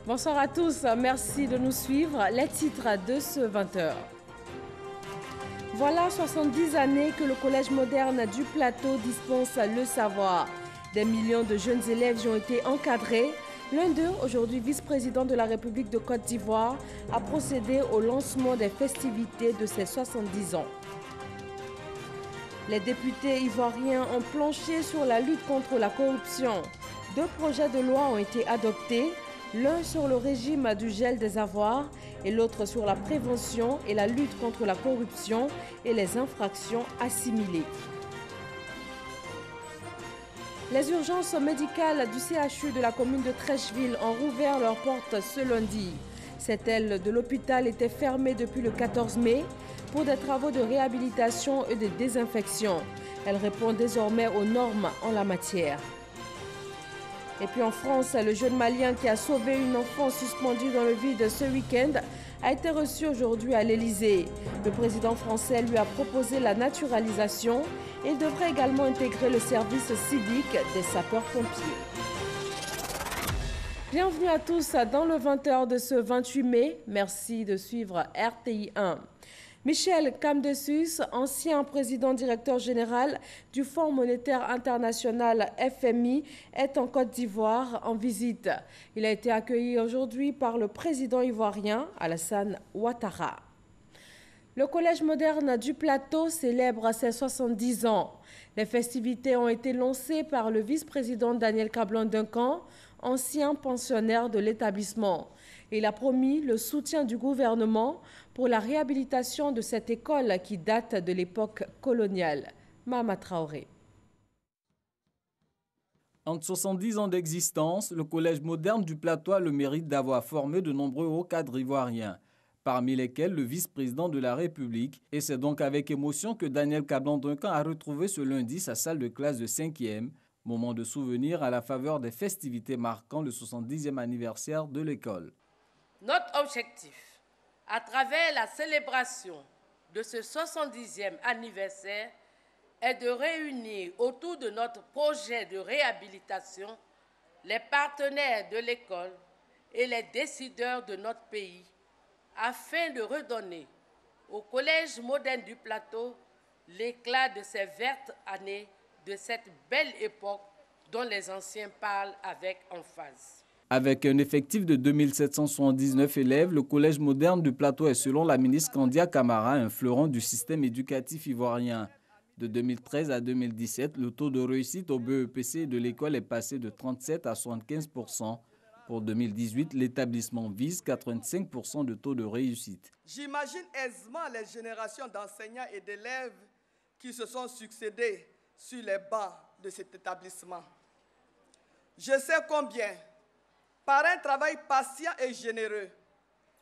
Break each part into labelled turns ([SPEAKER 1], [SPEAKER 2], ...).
[SPEAKER 1] Bonsoir à tous, merci de nous suivre. Les titres de ce 20h. Voilà 70 années que le Collège moderne du Plateau dispense le savoir. Des millions de jeunes élèves y ont été encadrés. L'un d'eux, aujourd'hui vice-président de la République de Côte d'Ivoire, a procédé au lancement des festivités de ses 70 ans. Les députés ivoiriens ont planché sur la lutte contre la corruption. 2 projets de loi ont été adoptés, l'un sur le régime du gel des avoirs et l'autre sur la prévention et la lutte contre la corruption et les infractions assimilées. Les urgences médicales du CHU de la commune de Trècheville ont rouvert leurs portes ce lundi. Cette aile de l'hôpital était fermée depuis le 14 mai pour des travaux de réhabilitation et de désinfection. Elle répond désormais aux normes en la matière. Et puis en France, le jeune Malien qui a sauvé une enfant suspendue dans le vide ce week-end a été reçu aujourd'hui à l'Élysée. Le président français lui a proposé la naturalisation et il devrait également intégrer le service civique des sapeurs-pompiers. Bienvenue à tous dans le 20h de ce 28 mai. Merci de suivre RTI 1. Michel Camdessus, ancien président directeur général du Fonds monétaire international FMI, est en Côte d'Ivoire en visite. Il a été accueilli aujourd'hui par le président ivoirien Alassane Ouattara. Le Collège moderne du Plateau célèbre ses 70 ans. Les festivités ont été lancées par le vice-président Daniel Kablan-Duncan, ancien pensionnaire de l'établissement. Il a promis le soutien du gouvernement pour la réhabilitation de cette école qui date de l'époque coloniale. Mama Traoré.
[SPEAKER 2] En 70 ans d'existence, le Collège moderne du Plateau a le mérite d'avoir formé de nombreux hauts cadres ivoiriens, parmi lesquels le vice-président de la République. Et c'est donc avec émotion que Daniel Kablan-Duncan a retrouvé ce lundi sa salle de classe de 5e, moment de souvenir à la faveur des festivités marquant le 70e anniversaire de l'école.
[SPEAKER 3] Notre objectif, à travers la célébration de ce 70e anniversaire, est de réunir autour de notre projet de réhabilitation les partenaires de l'école et les décideurs de notre pays afin de redonner au Collège moderne du Plateau l'éclat de ces vertes années, de cette belle époque dont les anciens parlent avec emphase.
[SPEAKER 2] Avec un effectif de 2779 élèves, le Collège moderne du Plateau est, selon la ministre Candia Camara, un fleuron du système éducatif ivoirien. De 2013 à 2017, le taux de réussite au BEPC de l'école est passé de 37 à 75%. Pour 2018, l'établissement vise 85% de taux de réussite.
[SPEAKER 4] J'imagine aisément les générations d'enseignants et d'élèves qui se sont succédés sur les bancs de cet établissement. Je sais combien, par un travail patient et généreux,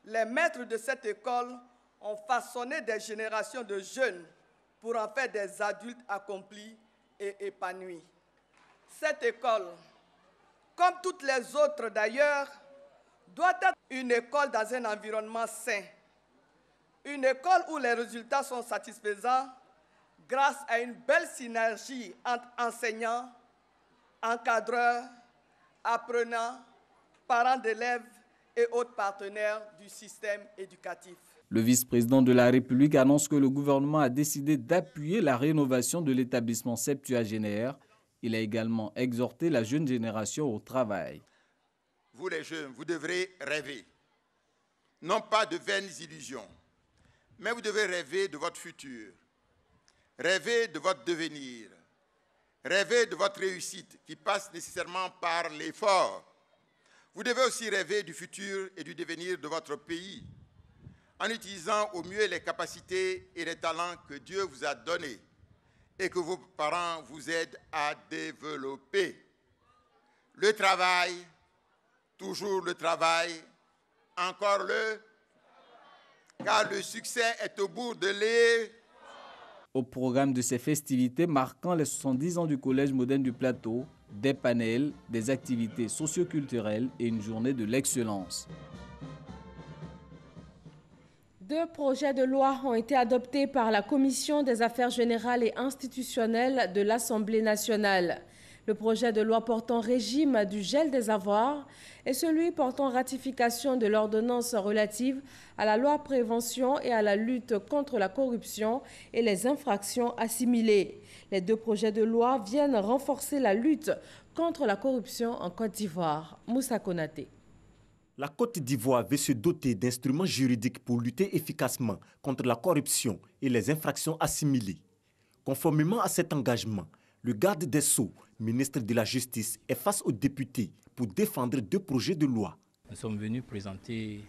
[SPEAKER 4] les maîtres de cette école ont façonné des générations de jeunes pour en faire des adultes accomplis et épanouis. Cette école, comme toutes les autres d'ailleurs, doit être une école dans un environnement sain. Une école où les résultats sont satisfaisants grâce à une belle synergie entre enseignants, encadreurs, apprenants, parents d'élèves et autres partenaires du système éducatif.
[SPEAKER 2] Le vice-président de la République annonce que le gouvernement a décidé d'appuyer la rénovation de l'établissement septuagénaire. Il a également exhorté la jeune génération au travail.
[SPEAKER 5] Vous les jeunes, vous devrez rêver. Non pas de vaines illusions, mais vous devez rêver de votre futur. Rêver de votre devenir. Rêver de votre réussite qui passe nécessairement par l'effort. Vous devez aussi rêver du futur et du devenir de votre pays en utilisant au mieux les capacités et les talents que Dieu vous a donnés et que vos parents vous aident à développer. Le travail, toujours le travail, encore le, car le succès est au bout de l'effort.
[SPEAKER 2] Au programme de ces festivités marquant les 70 ans du Collège moderne du Plateau, des panels, des activités socioculturelles et une journée de l'excellence.
[SPEAKER 1] 2 projets de loi ont été adoptés par la Commission des affaires générales et institutionnelles de l'Assemblée nationale. Le projet de loi portant régime du gel des avoirs et celui portant ratification de l'ordonnance relative à la loi prévention et à la lutte contre la corruption et les infractions assimilées. Les deux projets de loi viennent renforcer la lutte contre la corruption en Côte d'Ivoire. Moussa Konaté.
[SPEAKER 6] La Côte d'Ivoire veut se doter d'instruments juridiques pour lutter efficacement contre la corruption et les infractions assimilées. Conformément à cet engagement, le garde des Sceaux, ministre de la Justice, est face aux députés pour défendre deux projets de loi.
[SPEAKER 7] Nous sommes venus présenter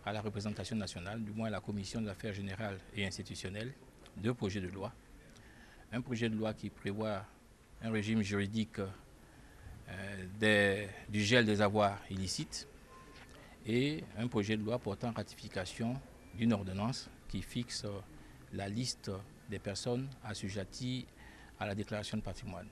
[SPEAKER 7] à la représentation nationale, du moins à la Commission de l'Affaires générales et institutionnelles, deux projets de loi. Un projet de loi qui prévoit un régime juridique du gel des avoirs illicites et un projet de loi portant ratification d'une ordonnance qui fixe la liste des personnes assujetties à la déclaration de patrimoine.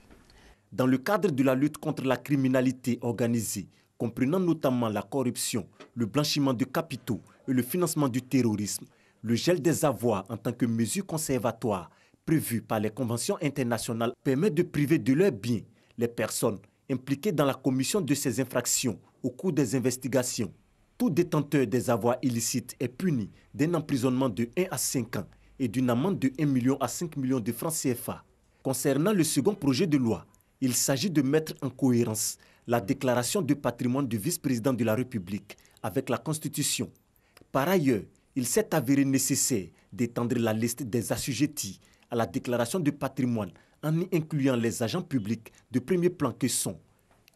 [SPEAKER 6] Dans le cadre de la lutte contre la criminalité organisée, comprenant notamment la corruption, le blanchiment de capitaux et le financement du terrorisme, le gel des avoirs en tant que mesure conservatoire prévue par les conventions internationales permet de priver de leurs biens les personnes impliquées dans la commission de ces infractions au cours des investigations. Tout détenteur des avoirs illicites est puni d'un emprisonnement de 1 à 5 ans et d'une amende de 1 million à 5 millions de francs CFA. Concernant le second projet de loi, il s'agit de mettre en cohérence la déclaration de patrimoine du vice-président de la République avec la Constitution. Par ailleurs, il s'est avéré nécessaire d'étendre la liste des assujettis à la déclaration de patrimoine en y incluant les agents publics de premier plan que sont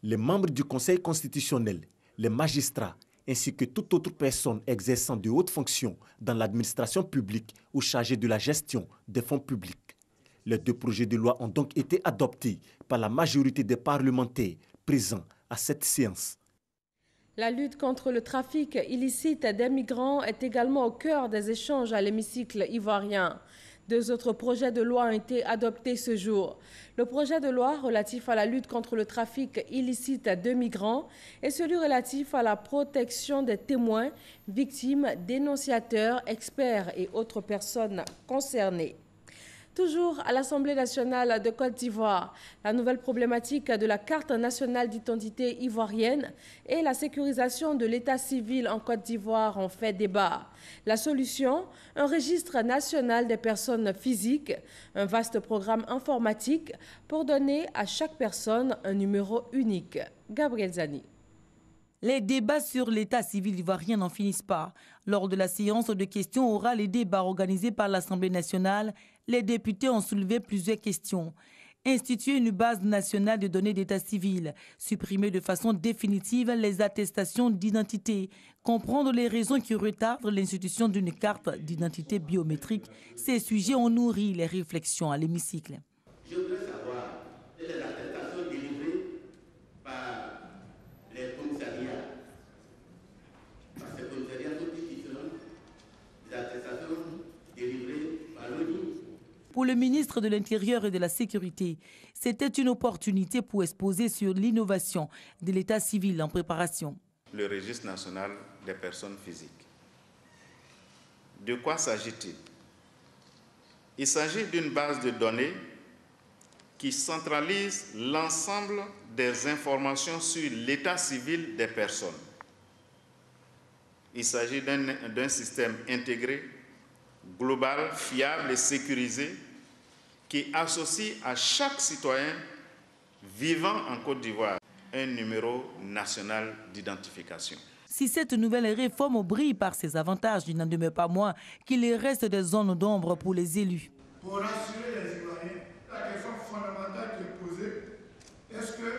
[SPEAKER 6] les membres du Conseil constitutionnel, les magistrats, ainsi que toute autre personne exerçant de hautes fonctions dans l'administration publique ou chargée de la gestion des fonds publics. Les deux projets de loi ont donc été adoptés par la majorité des parlementaires présents à cette séance.
[SPEAKER 1] La lutte contre le trafic illicite des migrants est également au cœur des échanges à l'hémicycle ivoirien. Deux autres projets de loi ont été adoptés ce jour. Le projet de loi relatif à la lutte contre le trafic illicite de migrants et celui relatif à la protection des témoins, victimes, dénonciateurs, experts et autres personnes concernées. Toujours à l'Assemblée nationale de Côte d'Ivoire, la nouvelle problématique de la carte nationale d'identité ivoirienne et la sécurisation de l'état civil en Côte d'Ivoire ont fait débat. La solution, un registre national des personnes physiques, un vaste programme informatique pour donner à chaque personne un numéro unique. Gabriel Zani.
[SPEAKER 8] Les débats sur l'état civil ivoirien n'en finissent pas. Lors de la séance de questions orales et débats organisés par l'Assemblée nationale, les députés ont soulevé plusieurs questions. Instituer une base nationale de données d'état civil, supprimer de façon définitive les attestations d'identité, comprendre les raisons qui retardent l'institution d'une carte d'identité biométrique, ces sujets ont nourri les réflexions à l'hémicycle.
[SPEAKER 9] Je voudrais savoir les attestations délivrées par les commissariats. Parce que les commissariats sont différents des attestations délivrées par l'ONU.
[SPEAKER 8] Pour le ministre de l'Intérieur et de la Sécurité, c'était une opportunité pour exposer sur l'innovation de l'état civil en préparation.
[SPEAKER 10] Le registre national des personnes physiques. De quoi s'agit-il? Il s'agit d'une base de données qui centralise l'ensemble des informations sur l'état civil des personnes. Il s'agit d'un système intégré, global, fiable et sécurisé qui associe à chaque citoyen vivant en Côte d'Ivoire un numéro national d'identification.
[SPEAKER 8] Si cette nouvelle réforme brille par ses avantages, il n'en demeure pas moins qu'il reste des zones d'ombre pour les élus.
[SPEAKER 11] Pour rassurer les Ivoiriens, la question fondamentale qui est posée, est-ce que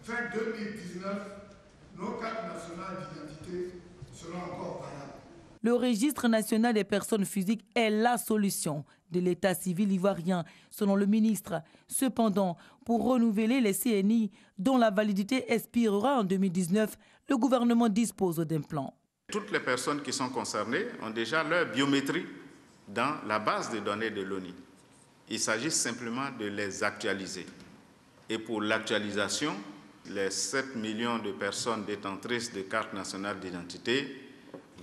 [SPEAKER 11] fin 2019, nos cartes nationales d'identité seront encore valables?
[SPEAKER 8] Le registre national des personnes physiques est la solution de l'état civil ivoirien, selon le ministre. Cependant, pour renouveler les CNI, dont la validité expirera en 2019, le gouvernement dispose d'un plan.
[SPEAKER 10] Toutes les personnes qui sont concernées ont déjà leur biométrie dans la base de données de l'ONU. Il s'agit simplement de les actualiser. Et pour l'actualisation, les 7 millions de personnes détentrices de cartes nationales d'identité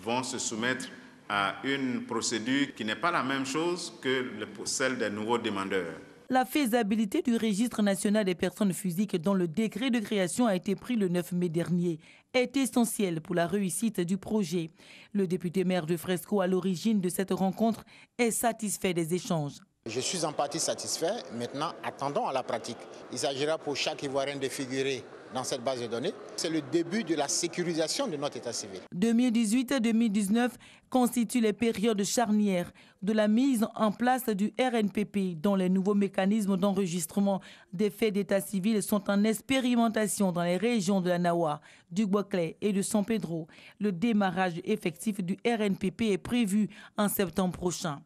[SPEAKER 10] vont se soumettre à une procédure qui n'est pas la même chose que celle des nouveaux demandeurs.
[SPEAKER 8] La faisabilité du registre national des personnes physiques dont le décret de création a été pris le 9 mai dernier est essentielle pour la réussite du projet. Le député maire de Fresco à l'origine de cette rencontre est satisfait des échanges.
[SPEAKER 12] Je suis en partie satisfait. Maintenant, attendons à la pratique. Il s'agira pour chaque Ivoirien de figurer dans cette base de données. C'est le début de la sécurisation de notre état civil.
[SPEAKER 8] 2018 et 2019 constituent les périodes charnières de la mise en place du RNPP, dont les nouveaux mécanismes d'enregistrement des faits d'état civil sont en expérimentation dans les régions de la Nawa, du Boakley et de San Pedro. Le démarrage effectif du RNPP est prévu en septembre prochain.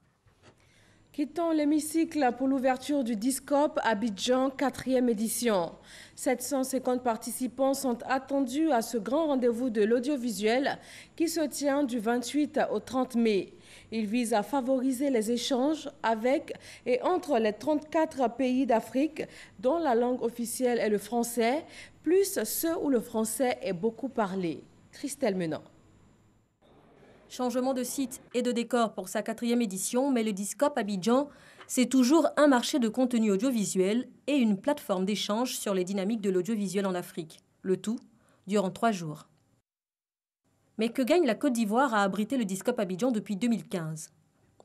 [SPEAKER 1] Quittons l'hémicycle pour l'ouverture du Discop Abidjan 4e édition. 750 participants sont attendus à ce grand rendez-vous de l'audiovisuel qui se tient du 28 au 30 mai. Il vise à favoriser les échanges avec et entre les 34 pays d'Afrique dont la langue officielle est le français, plus ceux où le français est beaucoup parlé. Christelle Menant.
[SPEAKER 13] Changement de site et de décor pour sa 4e édition, mais le Discop Abidjan, c'est toujours un marché de contenu audiovisuel et une plateforme d'échange sur les dynamiques de l'audiovisuel en Afrique. Le tout durant 3 jours. Mais que gagne la Côte d'Ivoire à abriter le Discop Abidjan depuis 2015?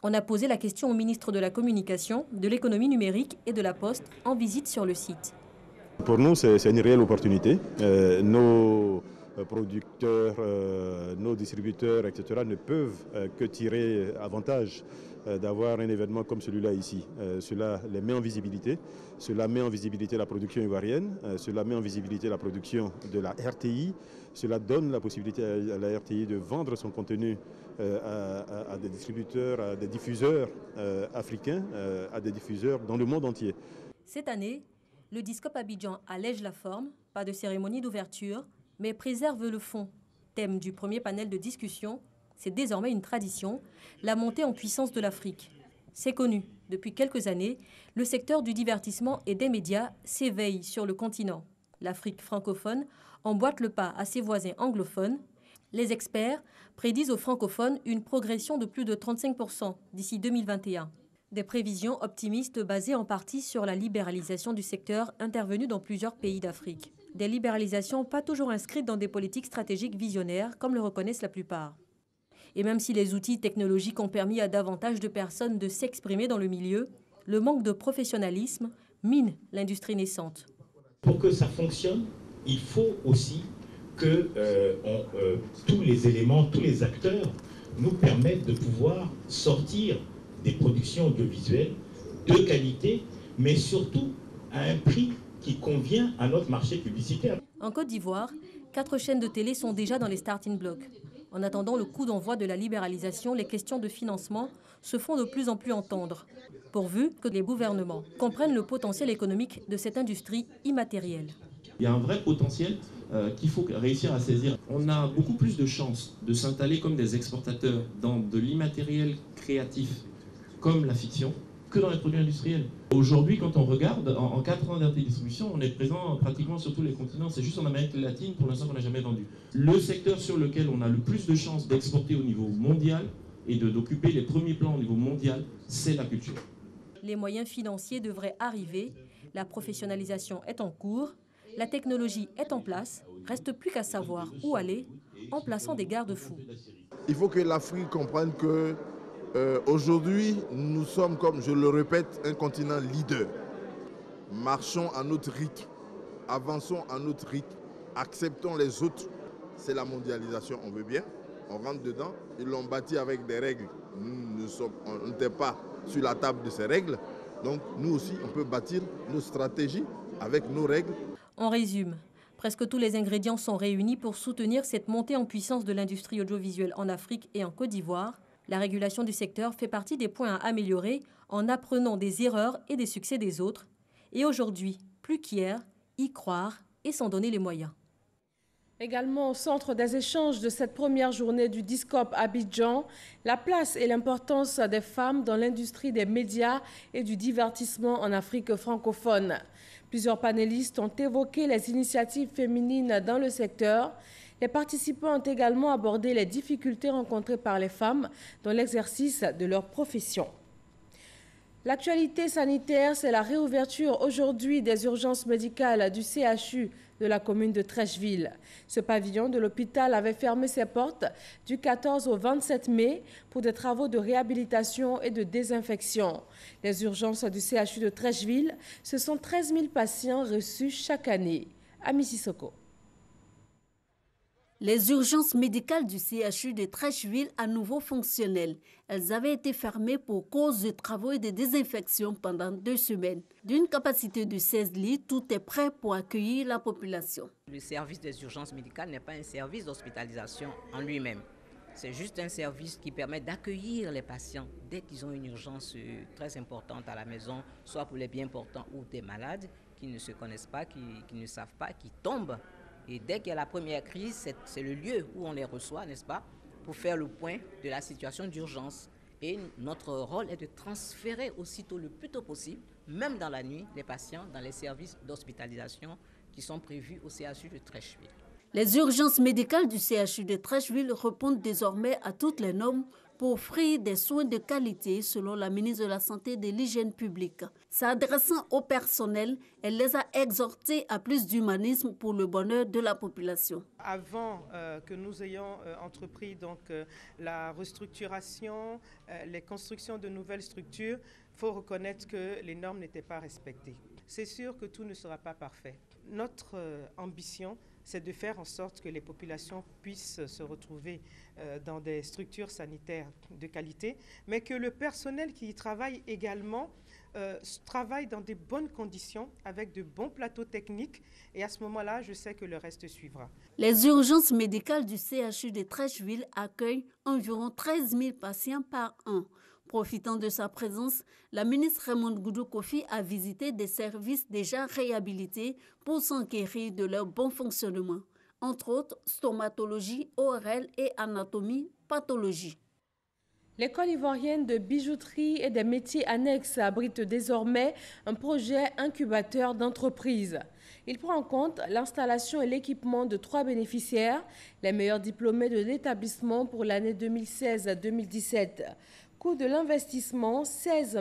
[SPEAKER 13] On a posé la question au ministre de la Communication, de l'Économie numérique et de la Poste en visite sur le site.
[SPEAKER 14] Pour nous, c'est une réelle opportunité. Nos producteurs, nos distributeurs, etc. ne peuvent que tirer avantage d'avoir un événement comme celui-là ici. Cela les met en visibilité, cela met en visibilité la production ivoirienne, cela met en visibilité la production de la RTI, cela donne la possibilité à la RTI de vendre son contenu à des distributeurs, à des diffuseurs africains, à des diffuseurs dans le monde entier.
[SPEAKER 13] Cette année, le Discop Abidjan allège la forme, pas de cérémonie d'ouverture, mais préserve le fond. Thème du premier panel de discussion, c'est désormais une tradition, la montée en puissance de l'Afrique. C'est connu, depuis quelques années, le secteur du divertissement et des médias s'éveille sur le continent. L'Afrique francophone emboîte le pas à ses voisins anglophones. Les experts prédisent aux francophones une progression de plus de 35% d'ici 2021. Des prévisions optimistes basées en partie sur la libéralisation du secteur intervenue dans plusieurs pays d'Afrique. Des libéralisations pas toujours inscrites dans des politiques stratégiques visionnaires, comme le reconnaissent la plupart. Et même si les outils technologiques ont permis à davantage de personnes de s'exprimer dans le milieu, le manque de professionnalisme mine l'industrie naissante.
[SPEAKER 15] Pour que ça fonctionne, il faut aussi que tous les éléments, tous les acteurs nous permettent de pouvoir sortir des productions audiovisuelles de qualité, mais surtout à un prix qui convient à notre marché publicitaire.
[SPEAKER 13] En Côte d'Ivoire, 4 chaînes de télé sont déjà dans les starting blocks. En attendant le coup d'envoi de la libéralisation, les questions de financement se font de plus en plus entendre, pourvu que les gouvernements comprennent le potentiel économique de cette industrie immatérielle.
[SPEAKER 16] Il y a un vrai potentiel qu'il faut réussir à saisir. On a beaucoup plus de chances de s'installer comme des exportateurs dans de l'immatériel créatif, comme la fiction, que dans les produits industriels. Aujourd'hui, quand on regarde, en 4 ans d'interdistribution, on est présent pratiquement sur tous les continents. C'est juste en Amérique latine, pour l'instant, qu'on n'a jamais vendu. Le secteur sur lequel on a le plus de chances d'exporter au niveau mondial et d'occuper les premiers plans au niveau mondial, c'est la culture.
[SPEAKER 13] Les moyens financiers devraient arriver, la professionnalisation est en cours, la technologie est en place, reste plus qu'à savoir où aller en plaçant des garde-fous.
[SPEAKER 17] Il faut que l'Afrique comprenne que aujourd'hui, nous sommes, comme je le répète, un continent leader. Marchons à notre rythme, avançons à notre rythme, acceptons les autres. C'est la mondialisation, on veut bien, on rentre dedans. Ils l'ont bâti avec des règles. On n'était pas sur la table de ces règles. Donc nous aussi, on peut bâtir nos stratégies avec nos règles.
[SPEAKER 13] On résume. Presque tous les ingrédients sont réunis pour soutenir cette montée en puissance de l'industrie audiovisuelle en Afrique et en Côte d'Ivoire. La régulation du secteur fait partie des points à améliorer en apprenant des erreurs et des succès des autres. Et aujourd'hui, plus qu'hier, y croire et s'en donner les moyens.
[SPEAKER 1] Également au centre des échanges de cette première journée du Discop Abidjan, la place et l'importance des femmes dans l'industrie des médias et du divertissement en Afrique francophone. Plusieurs panélistes ont évoqué les initiatives féminines dans le secteur. Les participants ont également abordé les difficultés rencontrées par les femmes dans l'exercice de leur profession. L'actualité sanitaire, c'est la réouverture aujourd'hui des urgences médicales du CHU de la commune de Trècheville. Ce pavillon de l'hôpital avait fermé ses portes du 14 au 27 mai pour des travaux de réhabilitation et de désinfection. Les urgences du CHU de Trècheville, ce sont 13 000 patients reçus chaque année. À Mississauga.
[SPEAKER 18] Les urgences médicales du CHU de Trècheville à nouveau fonctionnelles. Elles avaient été fermées pour cause de travaux et de désinfection pendant 2 semaines. D'une capacité de 16 lits, tout est prêt pour accueillir la population.
[SPEAKER 19] Le service des urgences médicales n'est pas un service d'hospitalisation en lui-même. C'est juste un service qui permet d'accueillir les patients dès qu'ils ont une urgence très importante à la maison, soit pour les bien portants ou des malades qui ne se connaissent pas, qui ne savent pas, qui tombent. Et dès qu'il y a la première crise, c'est le lieu où on les reçoit, n'est-ce pas, pour faire le point de la situation d'urgence. Et notre rôle est de transférer aussitôt, le plus tôt possible, même dans la nuit, les patients dans les services d'hospitalisation qui sont prévus au CHU de Trècheville.
[SPEAKER 18] Les urgences médicales du CHU de Trècheville répondent désormais à toutes les normes pour offrir des soins de qualité selon la ministre de la Santé et de l'Hygiène publique. S'adressant au personnel, elle les a exhortés à plus d'humanisme pour le bonheur de la population.
[SPEAKER 20] Avant que nous ayons entrepris la restructuration, les constructions de nouvelles structures, il faut reconnaître que les normes n'étaient pas respectées. C'est sûr que tout ne sera pas parfait. Notre ambition, c'est de faire en sorte que les populations puissent se retrouver dans des structures sanitaires de qualité, mais que le personnel qui y travaille également travaille dans de bonnes conditions, avec de bons plateaux techniques, et à ce moment-là, je sais que le reste suivra.
[SPEAKER 18] Les urgences médicales du CHU de Trècheville accueillent environ 13 000 patients par an. Profitant de sa présence, la ministre Raymond Goudou Kofi a visité des services déjà réhabilités pour s'enquérir de leur bon fonctionnement. Entre autres, stomatologie, ORL et anatomie, pathologie.
[SPEAKER 1] L'école ivoirienne de bijouterie et des métiers annexes abrite désormais un projet incubateur d'entreprise. Il prend en compte l'installation et l'équipement de 3 bénéficiaires, les meilleurs diplômés de l'établissement pour l'année 2016-2017. Coût de l'investissement, 16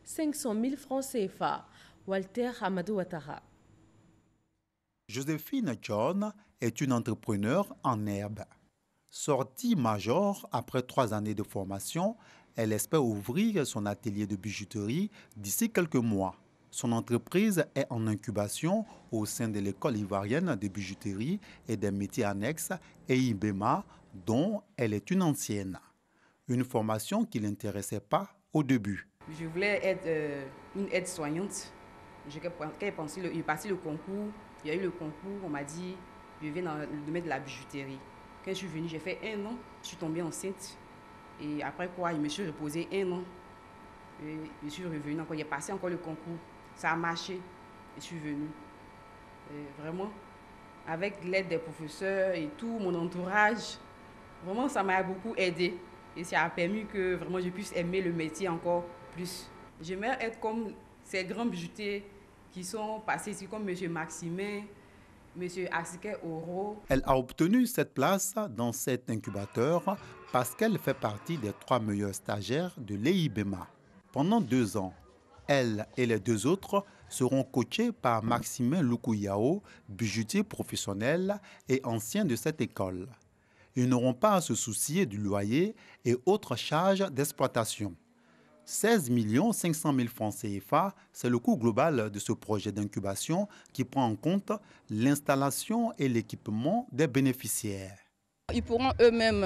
[SPEAKER 1] 500 000 francs CFA. Walter Hamadou Ouattara.
[SPEAKER 21] Joséphine John est une entrepreneure en herbe. Sortie major après 3 années de formation, elle espère ouvrir son atelier de bijouterie d'ici quelques mois. Son entreprise est en incubation au sein de l'école ivoirienne de bijouterie et des métiers annexes EIBEMA, dont elle est une ancienne. Une formation qui ne l'intéressait pas au début.
[SPEAKER 22] Je voulais être une aide-soignante. J'ai passé le concours, il y a eu le concours, on m'a dit je viens dans le domaine de la bijouterie. Quand je suis venue, j'ai fait 1 an, je suis tombée enceinte. Et après quoi, je me suis reposée 1 an. Et je suis revenue encore, j'ai passé encore le concours. Ça a marché et je suis venue. Et vraiment, avec l'aide des professeurs et tout, mon entourage, vraiment ça m'a beaucoup aidée. Et ça a permis que vraiment je puisse aimer le métier encore plus. J'aimerais être comme ces grands bijoutiers qui sont passés ici, comme M. Maximin, M. Asike Oro.
[SPEAKER 21] Elle a obtenu cette place dans cet incubateur parce qu'elle fait partie des 3 meilleurs stagiaires de l'EIBEMA. Pendant 2 ans, elle et les 2 autres seront coachés par Maximin Lukouyao, bijoutier professionnel et ancien de cette école. Ils n'auront pas à se soucier du loyer et autres charges d'exploitation. 16 500 000 francs CFA, c'est le coût global de ce projet d'incubation qui prend en compte l'installation et l'équipement des bénéficiaires.
[SPEAKER 23] Ils pourront eux-mêmes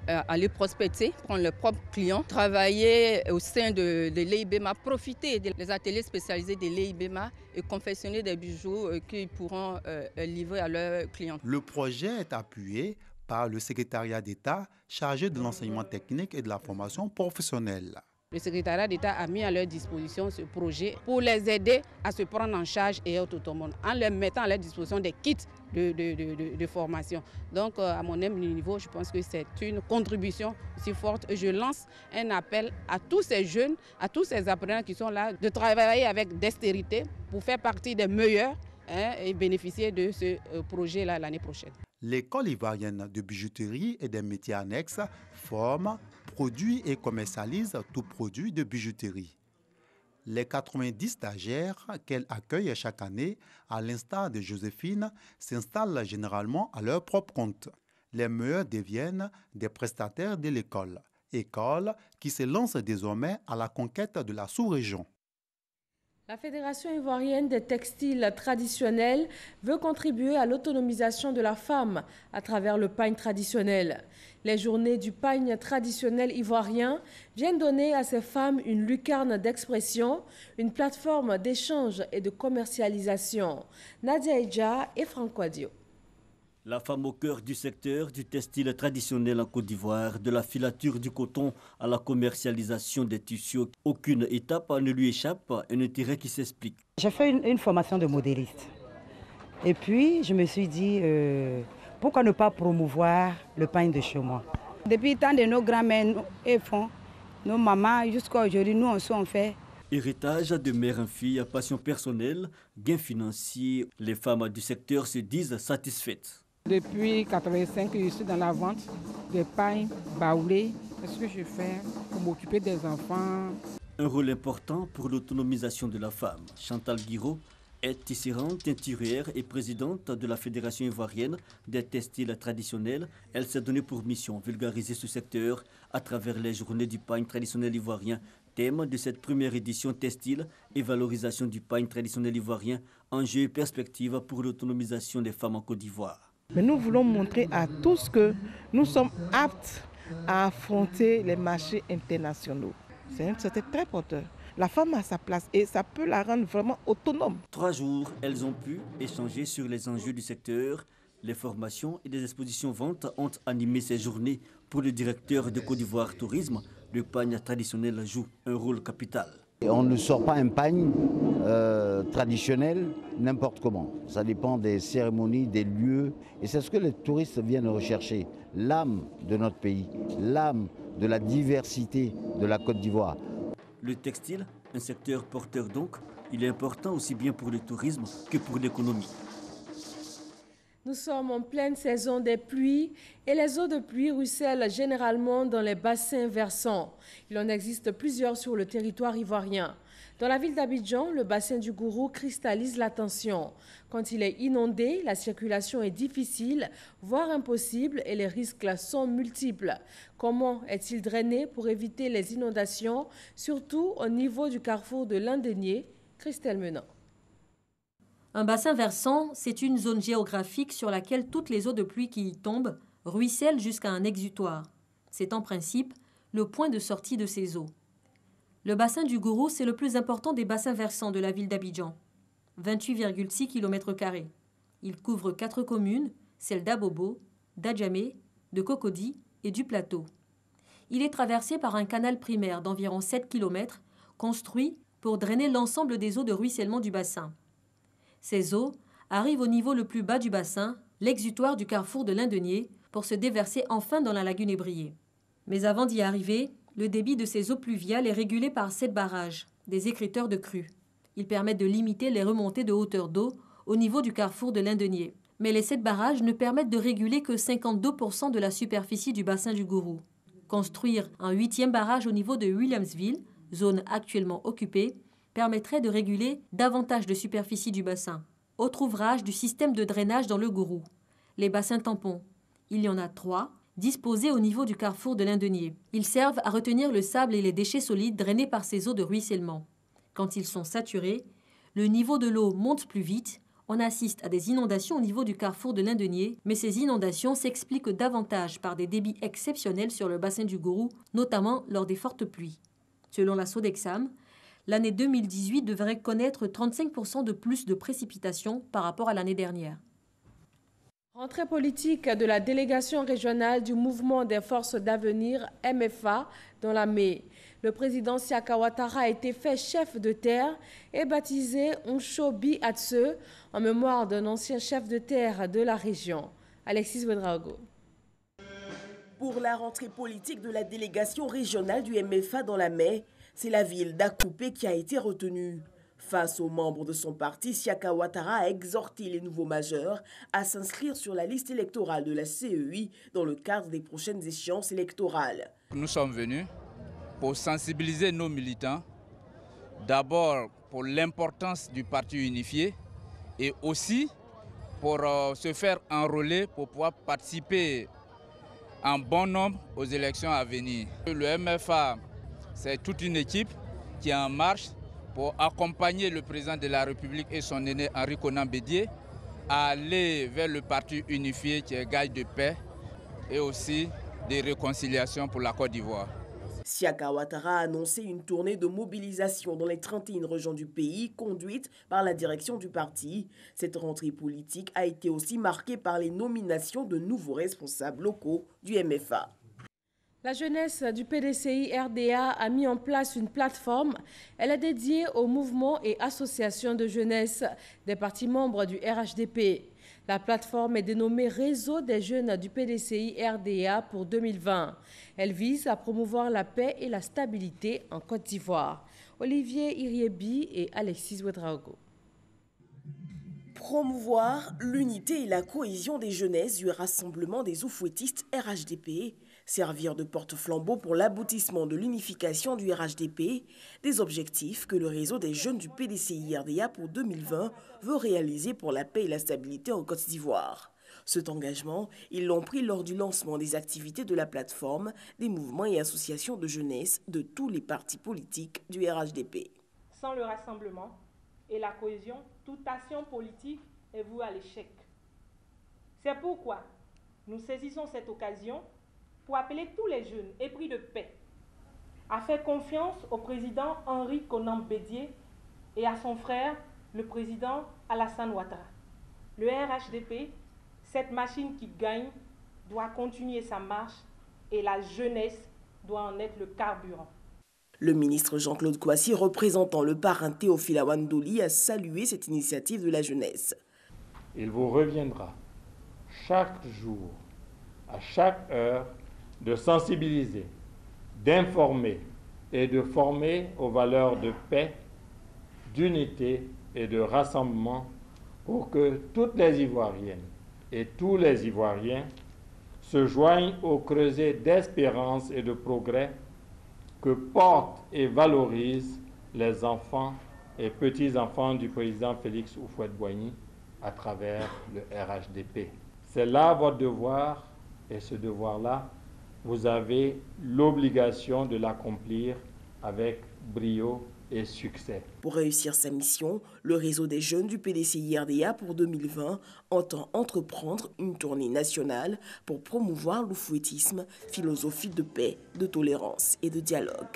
[SPEAKER 23] aller prospecter, prendre leurs propres clients, travailler au sein de l'EIBEMA, profiter des ateliers spécialisés de l'EIBEMA et confectionner des bijoux qu'ils pourront livrer à leurs clients.
[SPEAKER 21] Le projet est appuyé par le secrétariat d'État chargé de l'enseignement technique et de la formation professionnelle.
[SPEAKER 23] Le secrétariat d'État a mis à leur disposition ce projet pour les aider à se prendre en charge et autonome, en leur mettant à leur disposition des kits de formation. Donc, à mon humble niveau, je pense que c'est une contribution aussi forte. Je lance un appel à tous ces jeunes, à tous ces apprenants qui sont là, de travailler avec dextérité pour faire partie des meilleurs et bénéficier de ce projet-là l'année prochaine.
[SPEAKER 21] L'école ivoirienne de bijouterie et des métiers annexes forme, produit et commercialise tout produit de bijouterie. Les 90 stagiaires qu'elle accueille chaque année, à l'instar de Joséphine, s'installent généralement à leur propre compte. Les meilleurs deviennent des prestataires de l'école. École qui se lance désormais à la conquête de la sous-région.
[SPEAKER 1] La Fédération ivoirienne des textiles traditionnels veut contribuer à l'autonomisation de la femme à travers le pagne traditionnel. Les journées du pagne traditionnel ivoirien viennent donner à ces femmes une lucarne d'expression, une plateforme d'échange et de commercialisation. Nadia Eja et Franck Wadio.
[SPEAKER 3] La femme au cœur du secteur du textile traditionnel en Côte d'Ivoire, de la filature du coton à la commercialisation des tissus. Aucune étape ne lui échappe, un intérêt qui s'explique.
[SPEAKER 4] J'ai fait une formation de modéliste. Et puis, je me suis dit, pourquoi ne pas promouvoir le pagne de chez moi?
[SPEAKER 5] Depuis tant de nos grands-mères font, nos mamans, jusqu'à aujourd'hui, nous on fait.
[SPEAKER 3] Héritage de mère en fille, passion personnelle, gain financier, les femmes du secteur se disent satisfaites.
[SPEAKER 5] Depuis 1985, je suis dans la vente des pailles baoulées. C'est ce que je fais pour m'occuper des enfants.
[SPEAKER 3] Un rôle important pour l'autonomisation de la femme. Chantal Guiraud est tisserande, teinturière et présidente de la Fédération ivoirienne des textiles traditionnels. Elle s'est donnée pour mission vulgariser ce secteur à travers les journées du pagne traditionnel ivoirien. Thème de cette première édition textile et valorisation du pagne traditionnel ivoirien, enjeux et perspectives pour l'autonomisation des femmes en Côte d'Ivoire.
[SPEAKER 24] Mais nous voulons montrer à tous que nous sommes aptes à affronter les marchés internationaux. C'était très porteur. La femme a sa place et ça peut la rendre vraiment autonome.
[SPEAKER 3] 3 jours, elles ont pu échanger sur les enjeux du secteur. Les formations et des expositions ventes ont animé ces journées. Pour le directeur de Côte d'Ivoire Tourisme, le pagne traditionnel joue un rôle capital.
[SPEAKER 25] On ne sort pas un pagne traditionnel n'importe comment. Ça dépend des cérémonies, des lieux. Et c'est ce que les touristes viennent rechercher. L'âme de notre pays, l'âme de la diversité de la Côte d'Ivoire.
[SPEAKER 3] Le textile, un secteur porteur donc, il est important aussi bien pour le tourisme que pour l'économie.
[SPEAKER 1] Nous sommes en pleine saison des pluies et les eaux de pluie ruissellent généralement dans les bassins versants. Il en existe plusieurs sur le territoire ivoirien. Dans la ville d'Abidjan, le bassin du Gourou cristallise l'attention. Quand il est inondé, la circulation est difficile, voire impossible, et les risques sont multiples. Comment est-il drainé pour éviter les inondations, surtout au niveau du carrefour de l'Indenier? Christelle Menant.
[SPEAKER 13] Un bassin versant, c'est une zone géographique sur laquelle toutes les eaux de pluie qui y tombent ruissellent jusqu'à un exutoire. C'est en principe le point de sortie de ces eaux. Le bassin du Gourou, c'est le plus important des bassins versants de la ville d'Abidjan, 28,6 km². Il couvre 4 communes, celles d'Abobo, d'Adjamé, de Cocody et du Plateau. Il est traversé par un canal primaire d'environ 7 km, construit pour drainer l'ensemble des eaux de ruissellement du bassin. Ces eaux arrivent au niveau le plus bas du bassin, l'exutoire du carrefour de l'Indenier, pour se déverser enfin dans la lagune ébriée. Mais avant d'y arriver, le débit de ces eaux pluviales est régulé par 7 barrages, des écrêteurs de crues. Ils permettent de limiter les remontées de hauteur d'eau au niveau du carrefour de l'Indenier. Mais les 7 barrages ne permettent de réguler que 52% de la superficie du bassin du Gourou. Construire un 8e barrage au niveau de Williamsville, zone actuellement occupée, permettrait de réguler davantage de superficie du bassin. Autre ouvrage du système de drainage dans le Gourou. Les bassins tampons. Il y en a 3, disposés au niveau du carrefour de l'Indenier. Ils servent à retenir le sable et les déchets solides drainés par ces eaux de ruissellement. Quand ils sont saturés, le niveau de l'eau monte plus vite. On assiste à des inondations au niveau du carrefour de l'Indenier, mais ces inondations s'expliquent davantage par des débits exceptionnels sur le bassin du Gourou, notamment lors des fortes pluies. Selon la Sodexam, l'année 2018 devrait connaître 35% de plus de précipitations par rapport à l'année dernière.
[SPEAKER 1] Rentrée politique de la délégation régionale du mouvement des forces d'avenir MFA dans la Mé. Le président Siaka Ouattara a été fait chef de terre et baptisé Onshobi Atse en mémoire d'un ancien chef de terre de la région. Alexis Ouedraogo.
[SPEAKER 26] Pour la rentrée politique de la délégation régionale du MFA dans la Mé, c'est la ville d'Akoupé qui a été retenue. Face aux membres de son parti, Siaka Ouattara a exhorté les nouveaux majeurs à s'inscrire sur la liste électorale de la CEI dans le cadre des prochaines échéances électorales.
[SPEAKER 27] Nous sommes venus pour sensibiliser nos militants
[SPEAKER 2] D'abord pour l'importance du parti unifié et aussi pour se faire enrôler pour pouvoir participer en bon nombre aux élections à venir. Le MFA, c'est toute une équipe qui est en marche pour accompagner le président de la République et son aîné Henri Konan Bédié à aller vers le parti unifié qui est gage de paix et aussi de réconciliation pour la Côte d'Ivoire.
[SPEAKER 26] Siaka Ouattara a annoncé une tournée de mobilisation dans les 31 régions du pays conduite par la direction du parti. Cette rentrée politique a été aussi marquée par les nominations de nouveaux responsables locaux du MFA.
[SPEAKER 1] La jeunesse du PDCI RDA a mis en place une plateforme. Elle est dédiée aux mouvements et associations de jeunesse des partis membres du RHDP. La plateforme est dénommée Réseau des jeunes du PDCI RDA pour 2020. Elle vise à promouvoir la paix et la stabilité en Côte d'Ivoire. Olivier Iriebi et Alexis Ouedraogo.
[SPEAKER 26] Promouvoir l'unité et la cohésion des jeunesses du rassemblement des oufouettistes RHDP, servir de porte-flambeau pour l'aboutissement de l'unification du RHDP, des objectifs que le réseau des jeunes du PDCI RDA pour 2020 veut réaliser pour la paix et la stabilité en Côte d'Ivoire. Cet engagement, ils l'ont pris lors du lancement des activités de la plateforme des mouvements et associations de jeunesse de tous les partis politiques du RHDP.
[SPEAKER 6] Sans le rassemblement et la cohésion, toute action politique est vouée à l'échec. C'est pourquoi nous saisissons cette occasion pour appeler tous les jeunes épris de paix à faire confiance au président Henri Konan Bédié et à son frère, le président Alassane Ouattara. Le RHDP, cette machine qui gagne, doit continuer sa marche et la jeunesse doit en être le carburant.
[SPEAKER 26] Le ministre Jean-Claude Kouassi, représentant le parrain Théophile Awandoli, a salué cette initiative de la jeunesse.
[SPEAKER 7] Il vous reviendra chaque jour, à chaque heure, de sensibiliser, d'informer et de former aux valeurs de paix, d'unité et de rassemblement pour que toutes les Ivoiriennes et tous les Ivoiriens se joignent au creuset d'espérance et de progrès que portent et valorisent les enfants et petits-enfants du président Félix Houphouët-Boigny à travers le RHDP. C'est là votre devoir, et ce devoir-là, vous avez l'obligation de l'accomplir avec brio et succès.
[SPEAKER 26] Pour réussir sa mission, le réseau des jeunes du PDCI RDA pour 2020 entend entreprendre une tournée nationale pour promouvoir l'oufouettisme, philosophie de paix, de tolérance et de dialogue.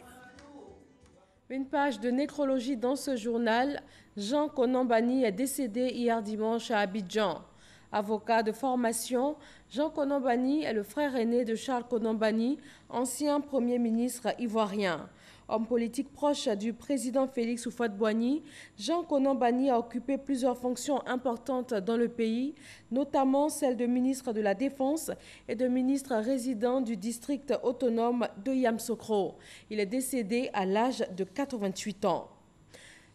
[SPEAKER 1] Une page de nécrologie dans ce journal. Jean Konan Banny est décédé hier dimanche à Abidjan. Avocat de formation, Jean Konan Banny est le frère aîné de Charles Konan Banny, ancien Premier ministre ivoirien. Homme politique proche du président Félix Houphouët-Boigny, Jean Konan Banny a occupé plusieurs fonctions importantes dans le pays, notamment celle de ministre de la Défense et de ministre résident du district autonome de Yamoussoukro. Il est décédé à l'âge de 88 ans.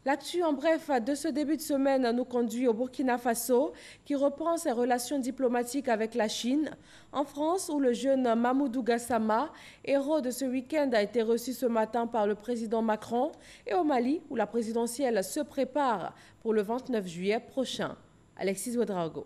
[SPEAKER 1] L'actu en bref de ce début de semaine nous conduit au Burkina Faso qui reprend ses relations diplomatiques avec la Chine. En France, où le jeune Mamoudou Gassama, héros de ce week-end, a été reçu ce matin par le président Macron. Et au Mali, où la présidentielle se prépare pour le 29 juillet prochain. Alexis Ouedraogo.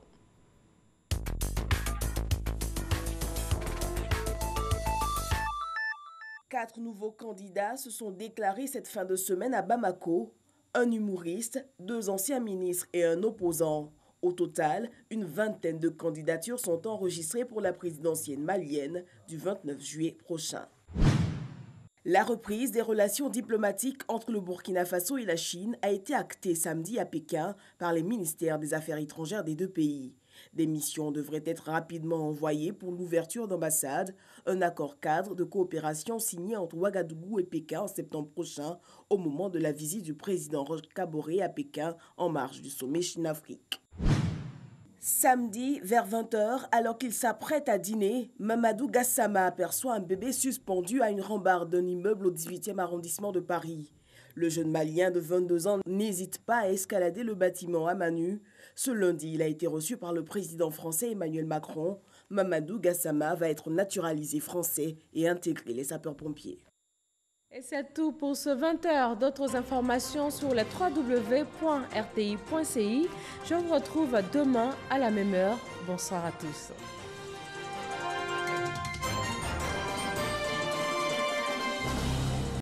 [SPEAKER 26] Quatre nouveaux candidats se sont déclarés cette fin de semaine à Bamako. Un humoriste, 2 anciens ministres et un opposant. Au total, une vingtaine de candidatures sont enregistrées pour la présidentielle malienne du 29 juillet prochain. La reprise des relations diplomatiques entre le Burkina Faso et la Chine a été actée samedi à Pékin par les ministères des Affaires étrangères des deux pays. Des missions devraient être rapidement envoyées pour l'ouverture d'ambassades, un accord cadre de coopération signé entre Ouagadougou et Pékin en septembre prochain au moment de la visite du président Roch Kaboré à Pékin en marge du sommet Chine-Afrique. Samedi, vers 20h, alors qu'il s'apprête à dîner, Mamadou Gassama aperçoit un bébé suspendu à une rambarde d'un immeuble au 18e arrondissement de Paris. Le jeune Malien de 22 ans n'hésite pas à escalader le bâtiment à main nue. Ce lundi, il a été reçu par le président français Emmanuel Macron. Mamadou Gassama va être naturalisé français et intégrer les sapeurs-pompiers.
[SPEAKER 1] Et c'est tout pour ce 20h. D'autres informations sur le www.rti.ci. Je vous retrouve demain à la même heure. Bonsoir à tous.